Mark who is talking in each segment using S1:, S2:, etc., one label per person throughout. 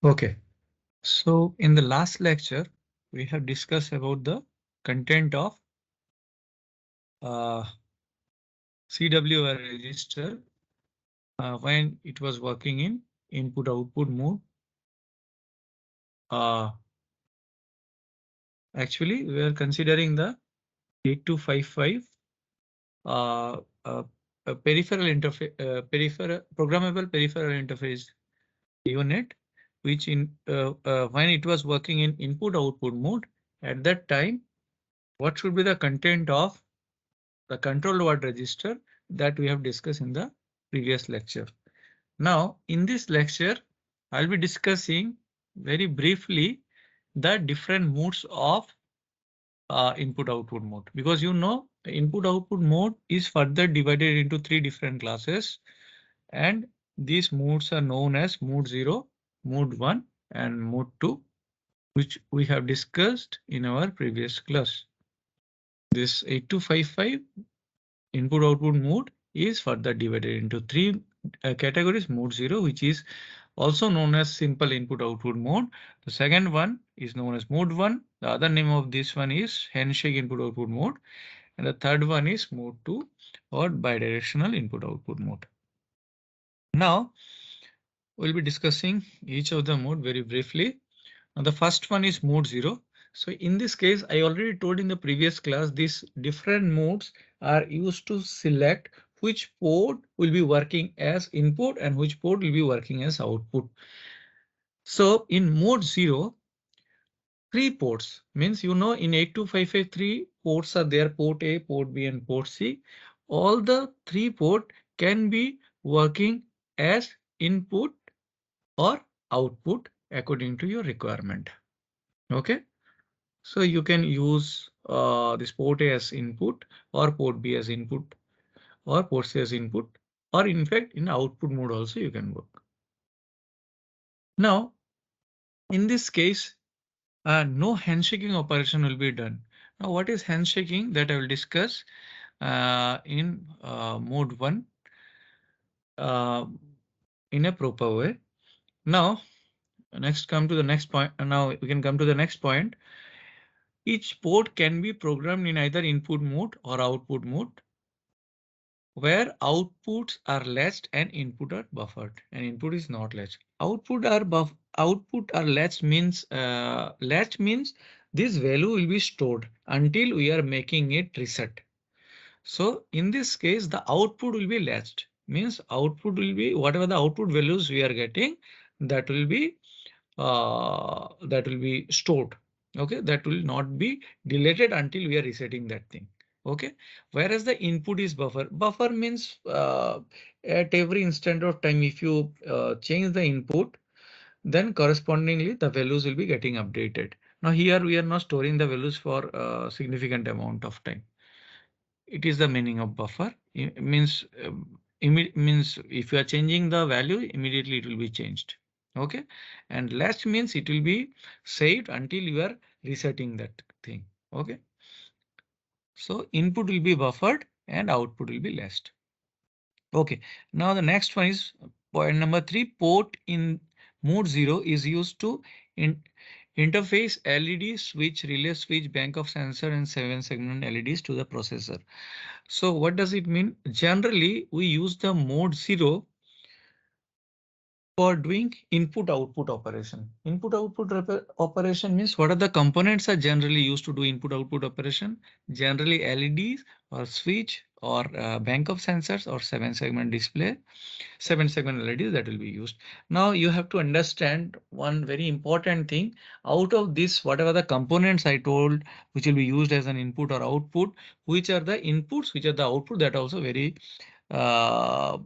S1: Okay, so in the last lecture, we have discussed about the content of uh, CWR register when it was working in input-output mode. Uh, Actually, we are considering the 8255 uh, uh, peripheral interface, programmable peripheral interface unit, which when it was working in input-output mode, at that time, what should be the content of the control word register that we have discussed in the previous lecture. Now, in this lecture, I'll be discussing very briefly the different modes of input output mode, because you know input output mode is further divided into three different classes, and these modes are known as mode 0, mode 1 and mode 2, which we have discussed in our previous class. This 8255 input output mode is further divided into three categories. Mode 0, which is also known as simple input output mode. The second one is known as mode 1. The other name of this one is handshake input output mode. And the third one is mode 2 or bidirectional input output mode. Now we'll be discussing each of the mode very briefly. Now the first one is mode 0. So in this case, I already told in the previous class, these different modes are used to select which port will be working as input and which port will be working as output. So in mode 0, three ports means, you know, in 82553 ports are there: port A, port B and port C. All the three port can be working as input or output according to your requirement. OK, so you can use this port A as input or port B as input or port C as input, or in fact in output mode also you can work. Now in this case, no handshaking operation will be done. Now what is handshaking, that I will discuss in mode 1 uh, in a proper way. Now next come to the next point. Now we can come to the next point. Each port can be programmed in either input mode or output mode, where outputs are latched and input are buffered, and input is not latched. Output are latched means this value will be stored until we are making it reset. So in this case, the output will be latched, means output will be whatever the output values we are getting, that will be stored. OK, that will not be deleted until we are resetting that thing. OK, whereas the input is buffer. Buffer means at every instant of time, if you change the input, then correspondingly the values will be getting updated. Now here we are not storing the values for a significant amount of time. It is the meaning of buffer. It means means if you are changing the value, immediately it will be changed. OK, and latch means it will be saved until you are resetting that thing. OK, so input will be buffered and output will be latched. OK, now the next one is point number 3. Port in mode 0 is used to interface LED, switch, relay switch, bank of sensor and 7-segment LEDs to the processor. So what does it mean? Generally, we use the mode 0 for doing input output operation. Input output operation means what are the components are generally used to do input output operation? Generally LEDs or switch or bank of sensors or 7-segment display, 7-segment LEDs that will be used. Now you have to understand one very important thing. Out of this, whatever the components I told, which will be used as an input or output, which are the inputs, which are the output, that also uh,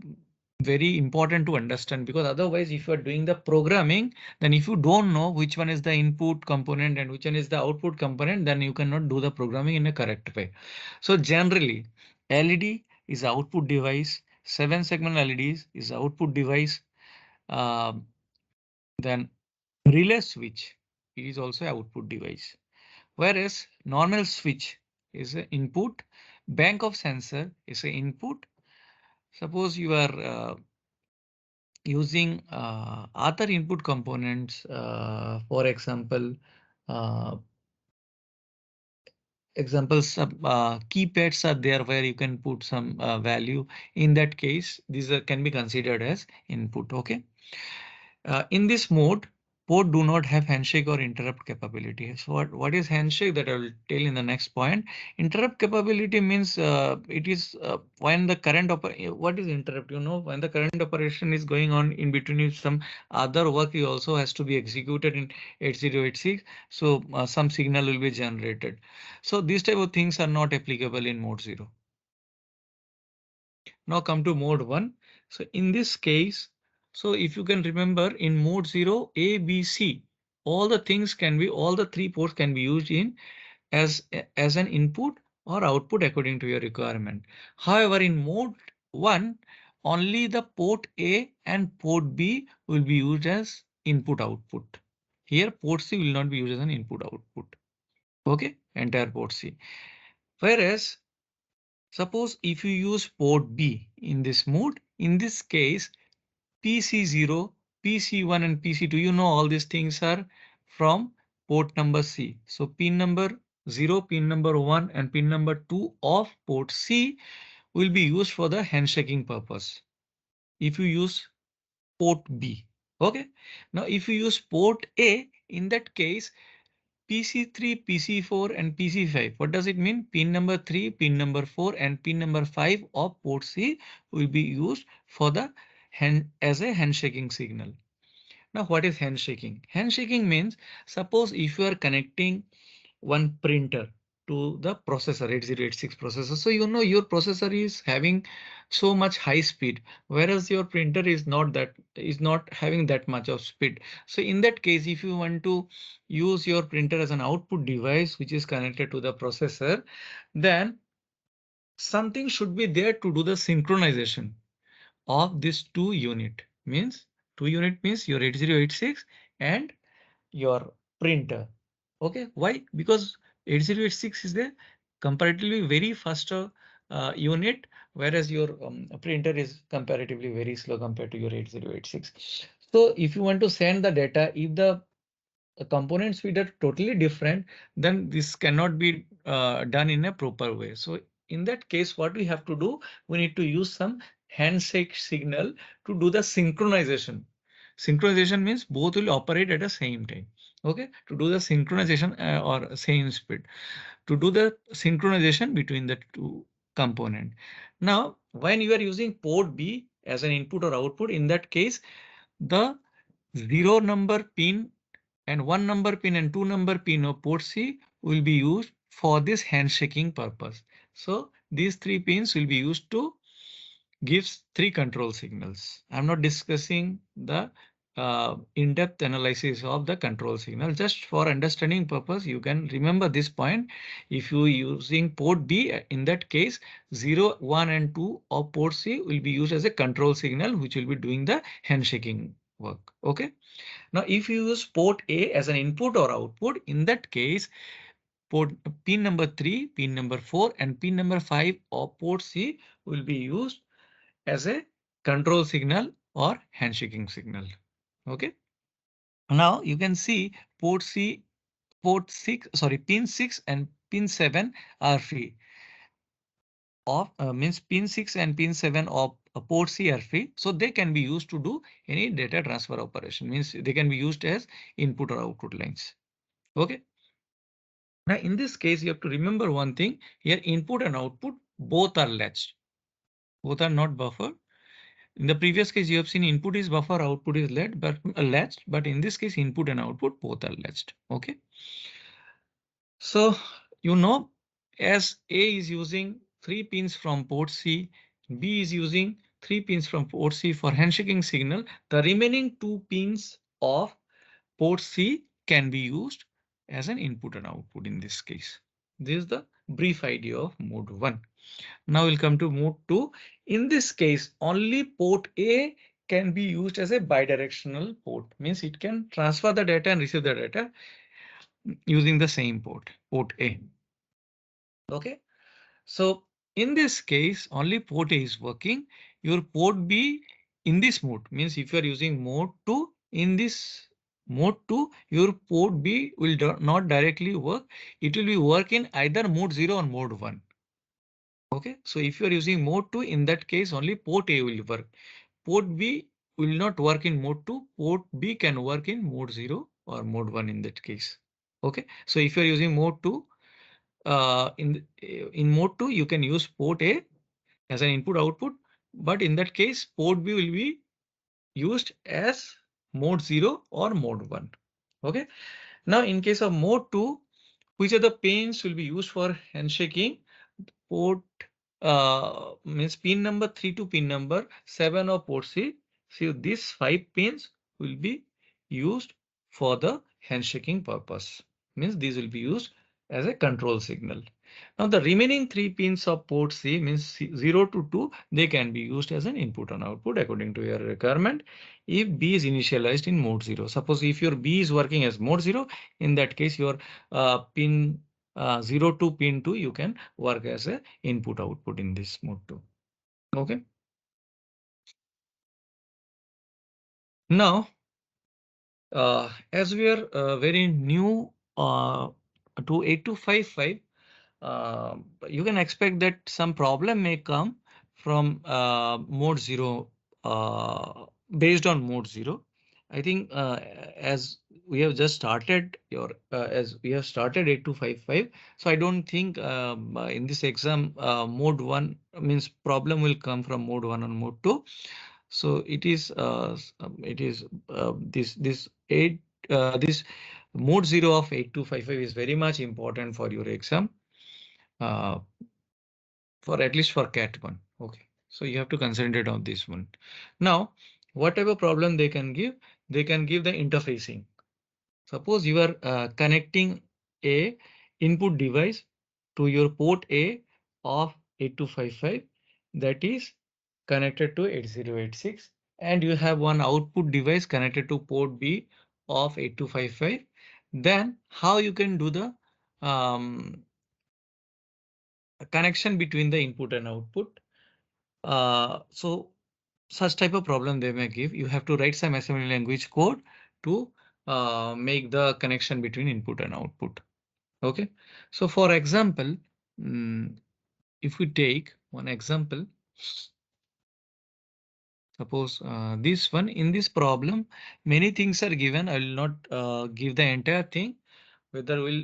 S1: very important to understand, because otherwise if you are doing the programming, then if you don't know which one is the input component and which one is the output component, then you cannot do the programming in a correct way. So generally LED is output device, 7-segment LEDs is output device, um, then relay switch, it is also output device, whereas normal switch is an input, bank of sensor is an input. Suppose you are using other input components, for example, uh, examples of keypads are there where you can put some value. In that case, these can be considered as input. Okay. In this mode, port do not have handshake or interrupt capability. So what is handshake, that I will tell in the next point. Interrupt capability means it is when the current what is interrupt? You know, when the current operation is going on in between, if some other work also has to be executed in 8086, so some signal will be generated. So these type of things are not applicable in mode 0. Now come to mode 1. So in this case, so if you can remember, in mode 0, A, B, C, all the things can be, all the three ports can be used in as an input or output according to your requirement. However, in mode 1, only the port A and port B will be used as input output. Here port C will not be used as an input output. Okay, entire port C. Whereas suppose if you use port B in this mode, in this case, PC0, PC1 and PC2, you know all these things are from port number C. So pin number 0, pin number 1 and pin number 2 of port C will be used for the handshaking purpose. If you use port B. Okay. Now if you use port A, in that case, PC3, PC4 and PC5. What does it mean? Pin number 3, pin number 4 and pin number 5 of port C will be used for the as a handshaking signal. Now what is handshaking? Handshaking means, suppose if you are connecting one printer to the processor 8086 processor. So you know your processor is having so much high speed, whereas your printer is not having that much of speed. So in that case, if you want to use your printer as an output device which is connected to the processor, then something should be there to do the synchronization of this two unit means your 8086 and your printer. Okay, why? Because 8086 is the comparatively very faster unit, whereas your printer is comparatively very slow compared to your 8086. So if you want to send the data, if the component speed are totally different, then this cannot be done in a proper way. So in that case, what we have to do, we need to use some handshake signal to do the synchronization. Synchronization means both will operate at the same time. Okay, to do the synchronization or same speed, to do the synchronization between the two component. Now, when you are using port B as an input or output, in that case, the 0 number pin and 1 number pin and 2 number pin of port C will be used for this handshaking purpose. So these three pins will be used to gives three control signals. I'm not discussing the in-depth analysis of the control signal. Just for understanding purpose, you can remember this point. If you using port B, in that case, 0, 1 and 2 of port C will be used as a control signal, which will be doing the handshaking work. Okay. Now, if you use port A as an input or output, in that case, port pin number 3, pin number 4, and pin number 5 of port C will be used as a control signal or handshaking signal. Okay. Now you can see port C, port 6, sorry, pin 6 and pin 7 are free. Of means pin 6 and pin 7 of port C are free, so they can be used to do any data transfer operation. Means they can be used as input or output lines. Okay. Now in this case, you have to remember one thing here: input and output both are latched. Both are not buffered. In the previous case, you have seen input is buffer, output is latched, but in this case, input and output both are latched. Okay. So you know, as A is using 3 pins from port C, B is using 3 pins from port C for handshaking signal, the remaining 2 pins of port C can be used as an input and output in this case. This is the brief idea of mode 1. Now we'll come to mode 2. In this case, only port A can be used as a bidirectional port. Means it can transfer the data and receive the data using the same port A. Okay. So in this case, only port A is working. Your port B in this mode, means if you are using mode 2, in this mode 2, your port B will not directly work. It will be work in either mode 0 or mode 1. Okay, so if you are using mode 2, in that case only port A will work. Port B will not work in mode 2. Port B can work in mode 0 or mode 1 in that case. Okay, so if you are using mode 2, in mode 2 you can use port A as an input output, but in that case port B will be used as mode 0 or mode 1. Okay, now in case of mode 2, which are the pins will be used for handshaking? Port means pin number 3 to pin number 7 of port C. So these 5 pins will be used for the handshaking purpose. Means these will be used as a control signal. Now the remaining 3 pins of port C, means 0 to 2, they can be used as an input and output according to your requirement. If B is initialized in mode 0, suppose if your B is working as mode 0, in that case your pin 0 to pin 2, you can work as a input output in this mode 2. Okay. Now, as we are very new to 8255, you can expect that some problem may come from mode 0 based on mode 0. I think as we have just started as we have started 8255, so I don't think in this exam mode 1 means problem will come from mode 1 and mode 2. So this mode 0 of 8255 is very much important for your exam. Uh, for at least for cat 1. Okay, so you have to concentrate on this one. Now, whatever problem they can give the interfacing. Suppose you are connecting a input device to your port A of 8255, that is connected to 8086, and you have one output device connected to port B of 8255. Then how you can do the connection between the input and output? So such type of problem they may give. You have to write some assembly language code to make the connection between input and output. Okay, so for example, if we take one example, suppose this one, in this problem many things are given. I will not give the entire thing. Whether will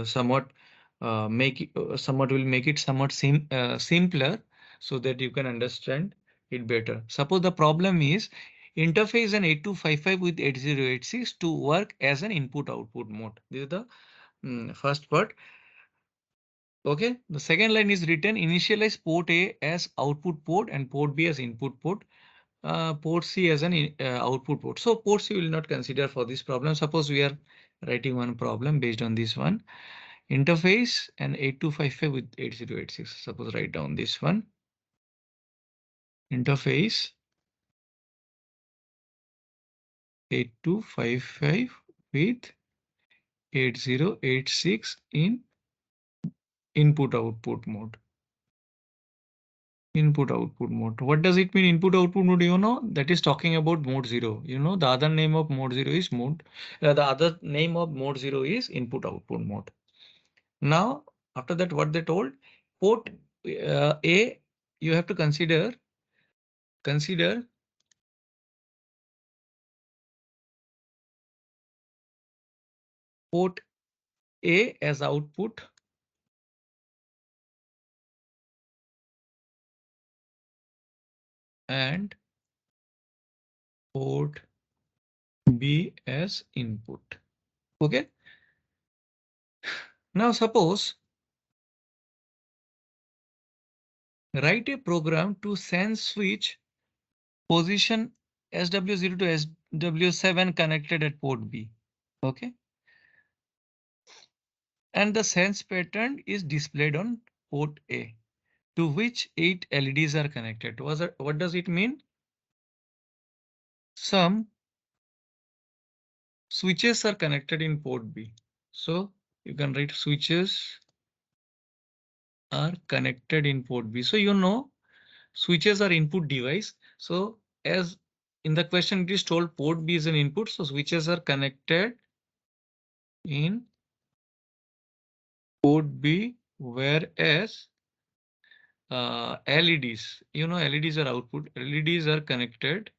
S1: somewhat make it somewhat will make it somewhat simpler so that you can understand it better. Suppose the problem is interface an 8255 with 8086 to work as an input output mode. This is the first part. Okay, the second line is written initialize port A as output port and port B as input port. Port C as an output port. So port C will not consider for this problem. Suppose we are writing one problem based on this one. Interface and 8255 with 8086. Suppose write down this one. Interface 8255 with 8086 in input output mode. Input output mode. What does it mean input output mode? You know, that is talking about mode 0. You know, the other name of mode 0 is the other name of mode 0 is input output mode. Now, after that, what they told, port A, you have to consider port A as output and port B as input. Okay. Now suppose write a program to sense switch position SW0 to SW7 connected at port B. Okay. And the sense pattern is displayed on port A, to which 8 LEDs are connected. What does it mean? Some switches are connected in port B. So you can write switches are connected in port B. So you know switches are input device. So as in the question it is told port B is an input, so switches are connected in port B, whereas LEDs, LEDs are output, LEDs are connected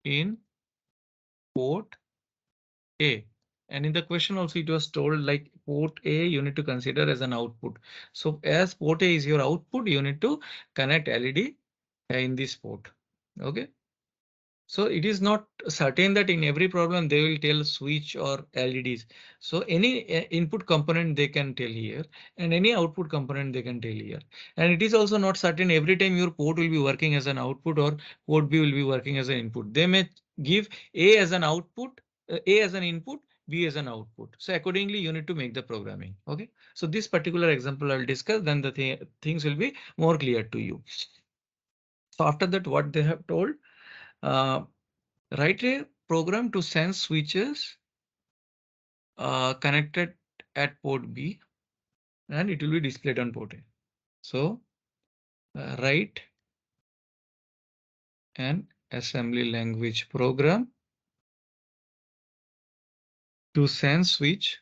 S1: in port A. And in the question also it was told like port A you need to consider as an output. So as port A is your output, you need to connect LED in this port. Okay. So it is not certain that in every problem they will tell switch or LEDs. So any input component they can tell here and any output component they can tell here. And it is also not certain every time your port will be working as an output or port B will be working as an input. They may give A as an output, A as an input, B as an output. So accordingly you need to make the programming. Okay. So this particular example I'll discuss, then the things will be more clear to you. So after that what they have told. Uh, Write a program to sense switches connected at port B and it will be displayed on port A. So write an assembly language program to sense switch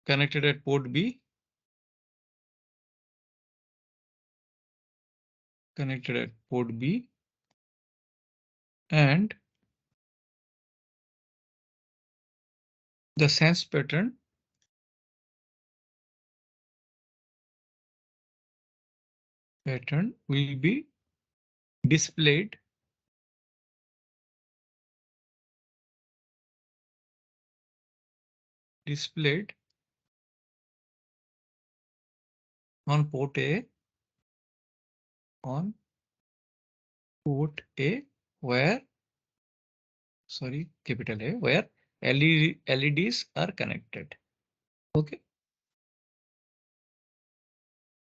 S1: connected at port B, and the sense pattern will be displayed on port A where capital A where LEDs are connected. Okay.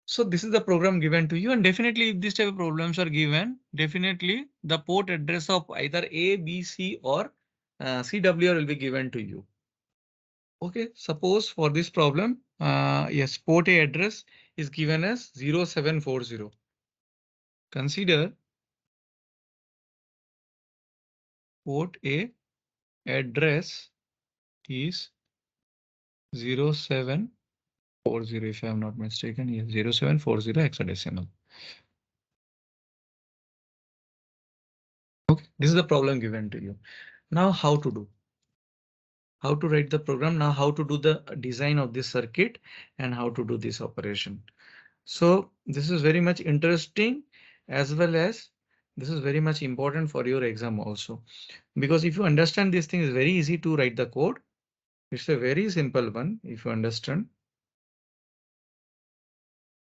S1: So this is the program given to you, and definitely if this type of problems are given, definitely the port address of either A, B, C or CWR will be given to you. Okay, suppose for this problem, yes, port A address is given as 0740. Consider port A address is 0740, if I am not mistaken. Yes, 0740 hexadecimal. Okay, this is the problem given to you. Now how to do? How to write the program, now how to do the design of this circuit and how to do this operation. So this is very much interesting as well as this is very much important for your exam also, because if you understand this thing is very easy to write the code. It's a very simple one if you understand.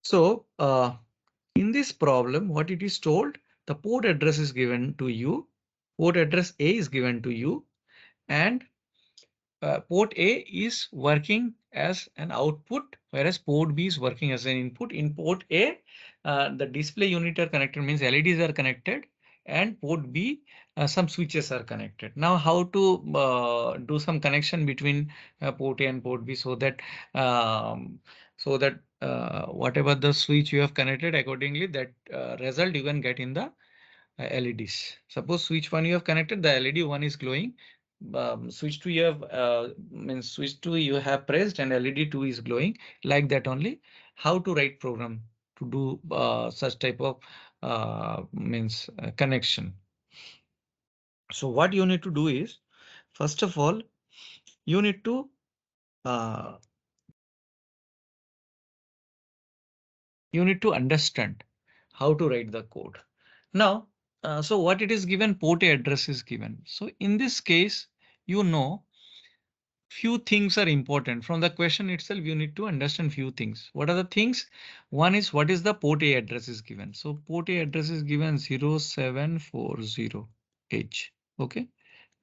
S1: So in this problem, what it is told, the port address is given to you, port address A is given to you, and port A is working as an output, whereas port B is working as an input. In port A, the display unit are connected, means LEDs are connected, and port B, some switches are connected. Now, how to do some connection between port A and port B so that whatever the switch you have connected accordingly, that result you can get in the LEDs. Suppose switch 1 you have connected, the LED 1 is glowing. Switch 2 you have switch 2 you have pressed and LED 2 is glowing, like that only. How to write program to do such type of connection. So what you need to do is, first of all, you need to uh, understand how to write the code. Now, so what it is given, port A address is given. So in this case, few things are important. From the question itself, you need to understand few things. What are the things? One is what is the port A address is given. So port A address is given 0740H. Okay.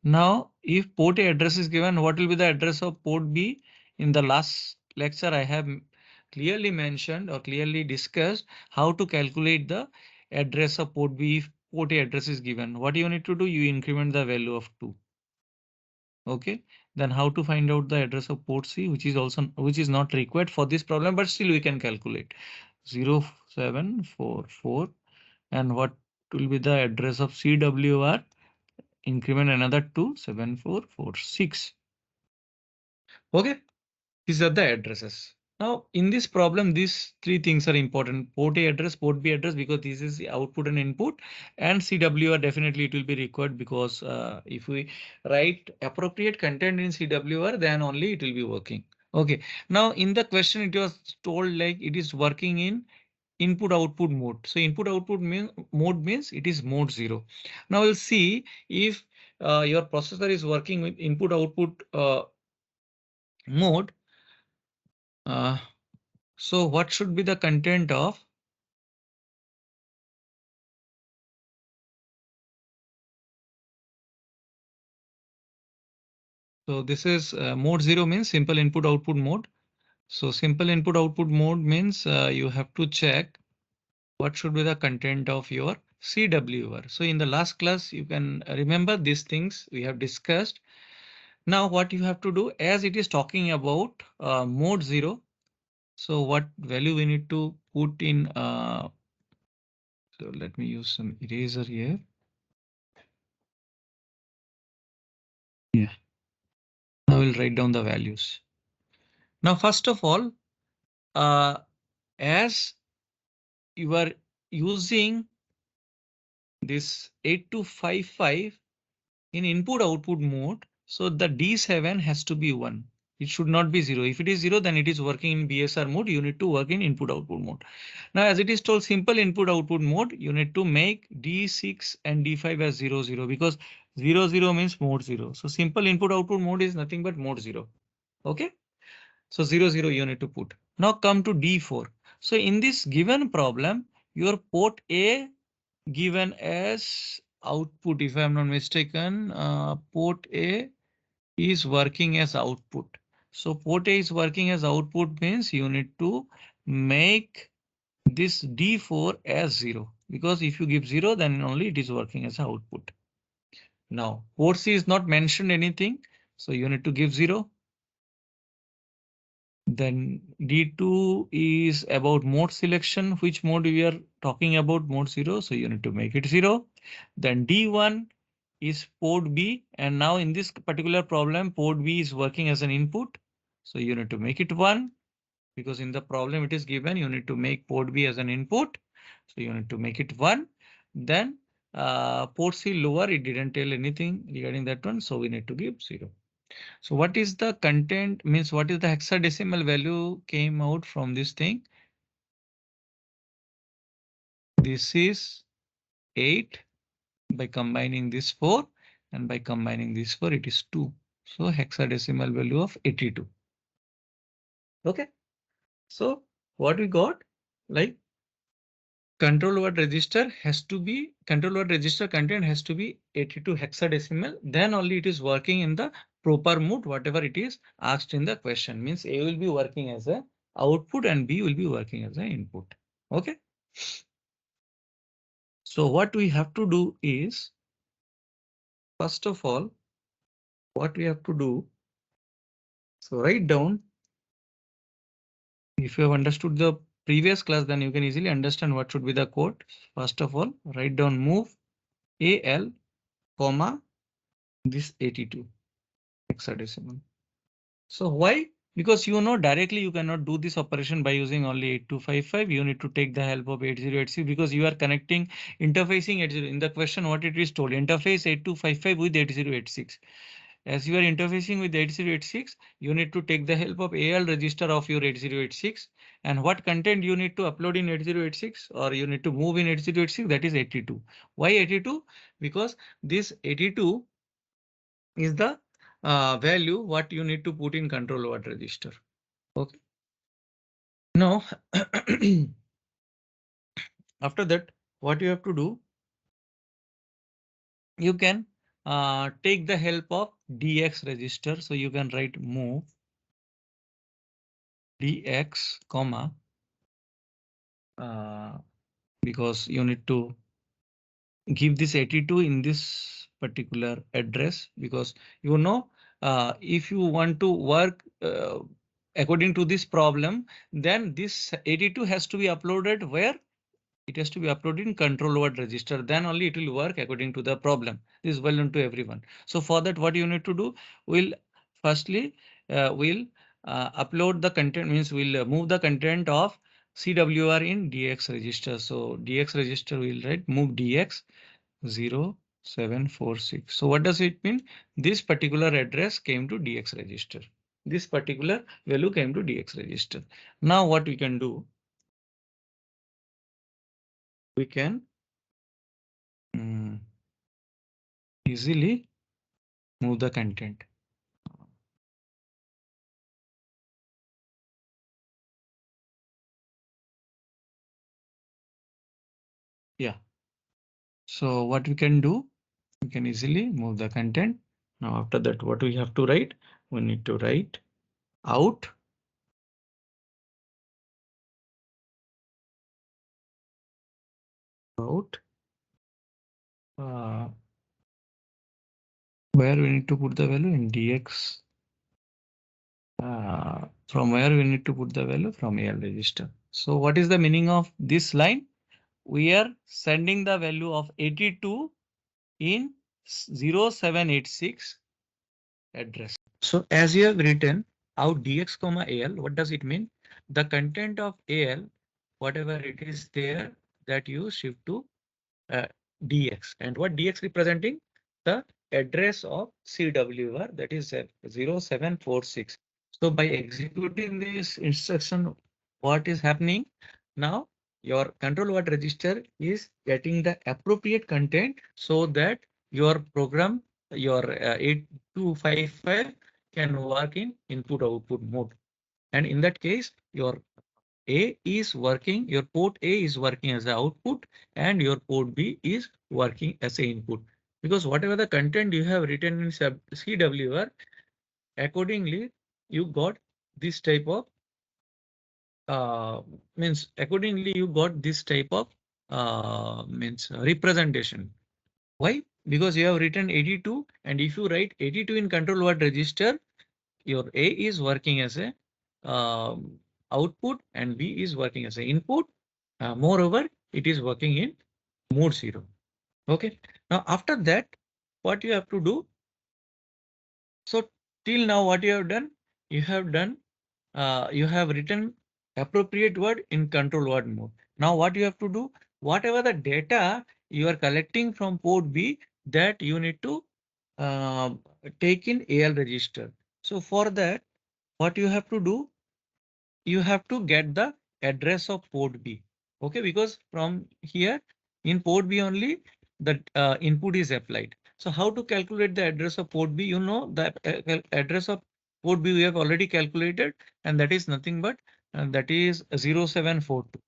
S1: Now, if port A address is given, what will be the address of port B? In the last lecture, I have clearly mentioned or clearly discussed how to calculate the address of port B if port A address is given. What you need to do? You increment the value of 2. Okay, then how to find out the address of port C, which is not required for this problem, but still we can calculate 0744, and what will be the address of CWR? Increment another 27446. Okay, these are the addresses. Now in this problem, these three things are important: port A address, port B address, because this is the output and input, and CWR definitely it will be required, because if we write appropriate content in CWR, then only it will be working. Okay, now in the question it was told like it is working in input output mode. So input output mode means it is mode 0. Now we'll see if your processor is working with input output mode. Uh, so what should be the content of? So this is mode 0 means simple input output mode. So simple input output mode means you have to check what should be the content of your CWR. So in the last class, you can remember these things we have discussed. Now what you have to do, as it is talking about mode 0. So what value we need to put in? So let me use some eraser here. Yeah. Now we'll write down the values. Now, first of all, as you are using this 8255 in input output mode, so the D7 has to be 1. It should not be 0. If it is 0, then it is working in BSR mode. You need to work in input output mode. Now, as it is told simple input output mode, you need to make D6 and D5 as 0, 0, because 0, 0 means mode 0. So simple input output mode is nothing but mode 0. Okay. So 0, 0 you need to put. Now come to D4. So in this given problem, your port A given as output, if I am not mistaken, port A is working as output. So port A is working as output means you need to make this D4 as 0, because if you give 0, then only it is working as output. Now port C is not mentioned anything, so you need to give 0. Then D2 is about mode selection, which mode we are talking about, mode 0. So you need to make it 0. Then D1 is port B. And now in this particular problem, port B is working as an input. So you need to make it 1, because in the problem it is given you need to make port B as an input. So you need to make it 1. Then port C lower, it didn't tell anything regarding that one. So we need to give 0. So what is the content, means what is the hexadecimal value came out from this thing? This is 8 by combining this 4, and by combining this 4 it is 2. So hexadecimal value of 82. Okay. So what we got, like control word register content has to be 82 hexadecimal, then only it is working in the proper mode, whatever it is asked in the question. Means A will be working as a output and B will be working as an input. Okay. So what we have to do is, first of all, what we have to do, so write down, if you have understood the previous class, then you can easily understand what should be the code. First of all, write down move AL, comma, this 82 hexadecimal. So why? Because you know directly you cannot do this operation by using only 8255. You need to take the help of 8086, because you are connecting interfacing 80. In the question what it is told, interface 8255 with 8086. As you are interfacing with 8086, you need to take the help of AL register of your 8086, and what content you need to upload in 8086 or you need to move in 8086, that is 82. Why 82? Because this 82 is the value what you need to put in control word register. Okay. Now, after that, what you have to do, you can take the help of DX register. So you can write move DX, comma, because you need to give this 82 in this particular address, because you know if you want to work according to this problem, then this 82 has to be uploaded where? It has to be uploaded in control word register. Then only it will work according to the problem. This is well known to everyone. So for that, what you need to do? We'll firstly we'll upload the content, means we'll move the content of CWR in DX register. So DX register will write move DX 0746. So what does it mean? This particular address came to DX register. This particular value came to DX register. Now what we can do? We can easily move the content. Yeah. So what we can do? We can easily move the content. Now after that, what we have to write? We need to write out. Out. Where we need to put the value in DX. From where we need to put the value? From AL register. So what is the meaning of this line? We are sending the value of 82 in 0786 address. So as you have written out DX comma AL, what does it mean? The content of AL, whatever it is there, that you shift to DX. And what DX representing? The address of CWR, that is 0746. So by executing this instruction, what is happening? Now your control word register is getting the appropriate content so that your program, your 8255 can work in input output mode. And in that case, your A is working, your port A is working as the output and your port B is working as a input. Because whatever the content you have written in CWR, accordingly, you got this type of means accordingly you got this type of means representation. Why? Because you have written 82, and if you write 82 in control word register, your A is working as a output and B is working as an input. Moreover, it is working in mode 0. Okay. Now after that, what you have to do? So till now, what you have done? You have done. You have written appropriate word in control word mode. Now what you have to do? Whatever the data you are collecting from port B, that you need to uh, take in AL register. So for that, what you have to do? You have to get the address of port B. Okay, because from here in port B only the input is applied. So how to calculate the address of port B? You know the address of port B we have already calculated, and that is nothing but that is 0742.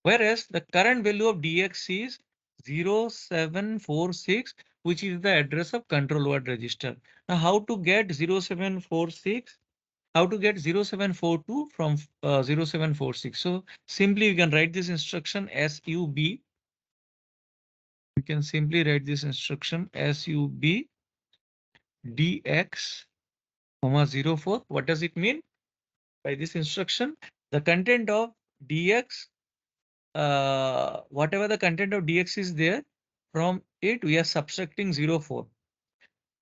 S1: Whereas the current value of DX is 0746, which is the address of control word register. Now how to get 0746? How to get 0742 from 0746? So simply you can write this instruction SUB. You can simply write this instruction SUB DX, 04. What does it mean? By this instruction, the content of DX, whatever the content of DX is there, from it we are subtracting 04.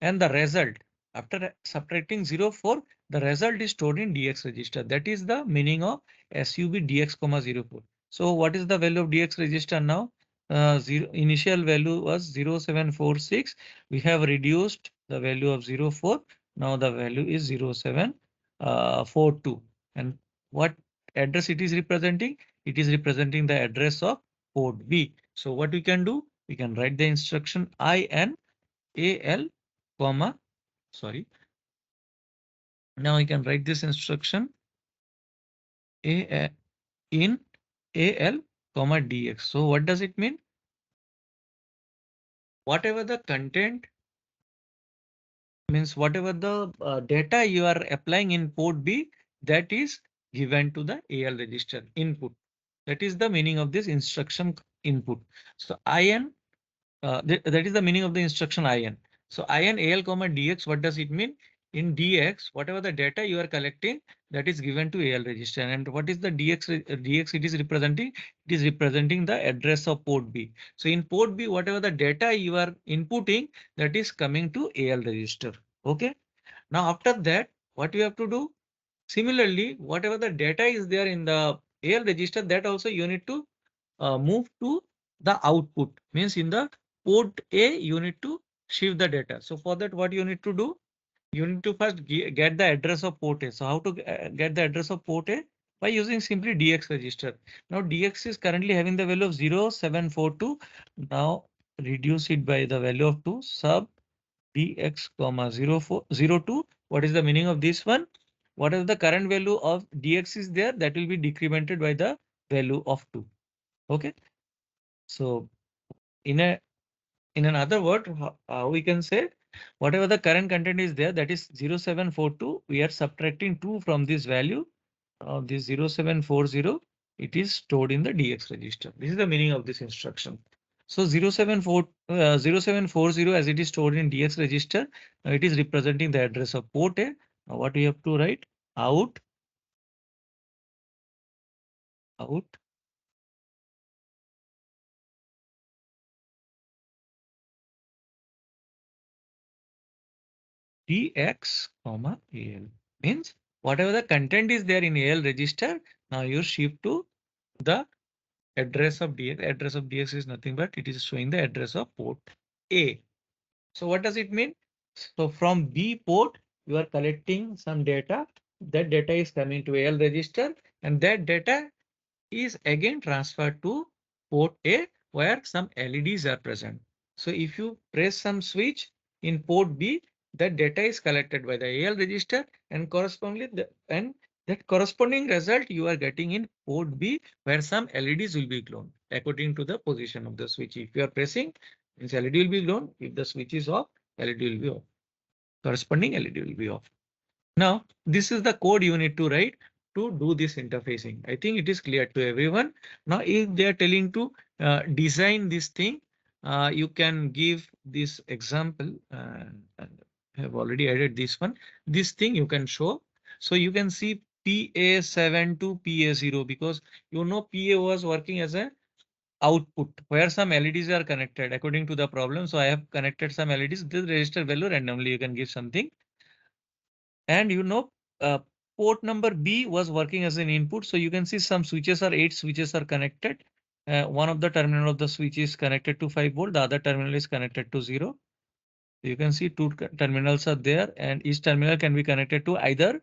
S1: And the result, after subtracting 04, the result is stored in DX register. That is the meaning of SUB DX, 04. So what is the value of DX register now? Initial value was 0746. We have reduced the value of 04. Now the value is 0742. And what address it is representing? It is representing the address of port B. So what we can do? We can write the instruction INAL, comma, sorry. Now I can write this instruction A in AL, comma DX. So what does it mean? Whatever the content means, whatever the data you are applying in port B, that is given to the AL register input. That is the meaning of this instruction input. So IN, that is the meaning of the instruction IN. So IN AL, comma DX, what does it mean? in DX, whatever the data you are collecting, that is given to AL register. And what is the DX it is representing? It is representing the address of port B. So in port B, whatever the data you are inputting, that is coming to AL register. Okay. Now after that, what you have to do? Similarly, whatever the data is there in the AL register, that also you need to move to the output. Means in the port A, you need to shift the data. So for that, what you need to do? You need to first get the address of port A. So how to get the address of port A? By using simply DX register. Now DX is currently having the value of 0742. Now reduce it by the value of 2 sub DX comma 0402. What is the meaning of this one? Whatever the current value of DX is there, that will be decremented by the value of 2. Okay. So in a in another word, we can say whatever the current content is there, that is 0742, we are subtracting 2 from this value of this 0740, it is stored in the DX register. This is the meaning of this instruction. So 0740 as it is stored in DX register, it is representing the address of port A. Now what we have to write? Out DX comma AL means whatever the content is there in AL register, now you shift to the address of DX. Address of DX is nothing but it is showing the address of port A. So what does it mean? So from B port, you are collecting some data. That data is coming to AL register, and that data is again transferred to port A where some LEDs are present. So if you press some switch in port B, that data is collected by the AL register and that corresponding result you are getting in port B where some LEDs will be glowed according to the position of the switch. If you are pressing, means LED will be glowed. If the switch is off, LED will be off. Corresponding LED will be off. Now, this is the code you need to write to do this interfacing. I think it is clear to everyone. Now, if they are telling to design this thing, you can give this example. I have already added this one. This thing you can show. So you can see PA7 to PA0 because you know PA was working as a output where some LEDs are connected according to the problem. So I have connected some LEDs. This register value randomly you can give something. And uh, port number B was working as an input. So you can see some switches are 8 switches are connected. One of the terminal of the switch is connected to 5 volt. The other terminal is connected to 0. You can see two terminals are there and each terminal can be connected to either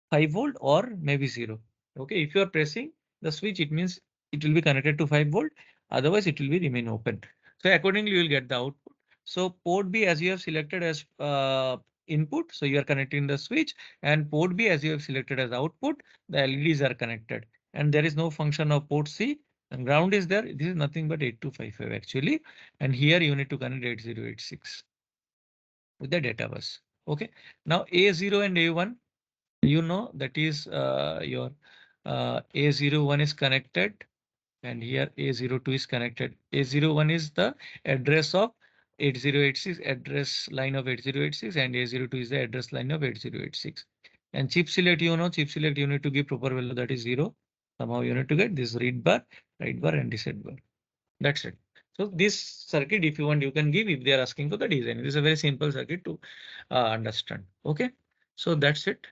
S1: 5 volt or maybe 0. Okay, if you are pressing the switch, it means it will be connected to 5 volt. Otherwise, it will be remain open. So accordingly, you will get the output. So port B as you have selected as input, so you are connecting the switch, and port B as you have selected as output, the LEDs are connected. And there is no function of port C. And ground is there. This is nothing but 8255 actually. And here you need to connect 8086 with the data bus. Okay. Now A0 and A1 that is your A01 is connected and here A02 is connected. A01 is the address of 8086, address line of 8086, and A02 is the address line of 8086. And chip select, chip select you need to give proper value, that is 0. Somehow you need to get this read bar, write bar and reset bar. That's it. So this circuit, if you want, you can give if they are asking for the design. This is a very simple circuit to understand. Okay. So that's it.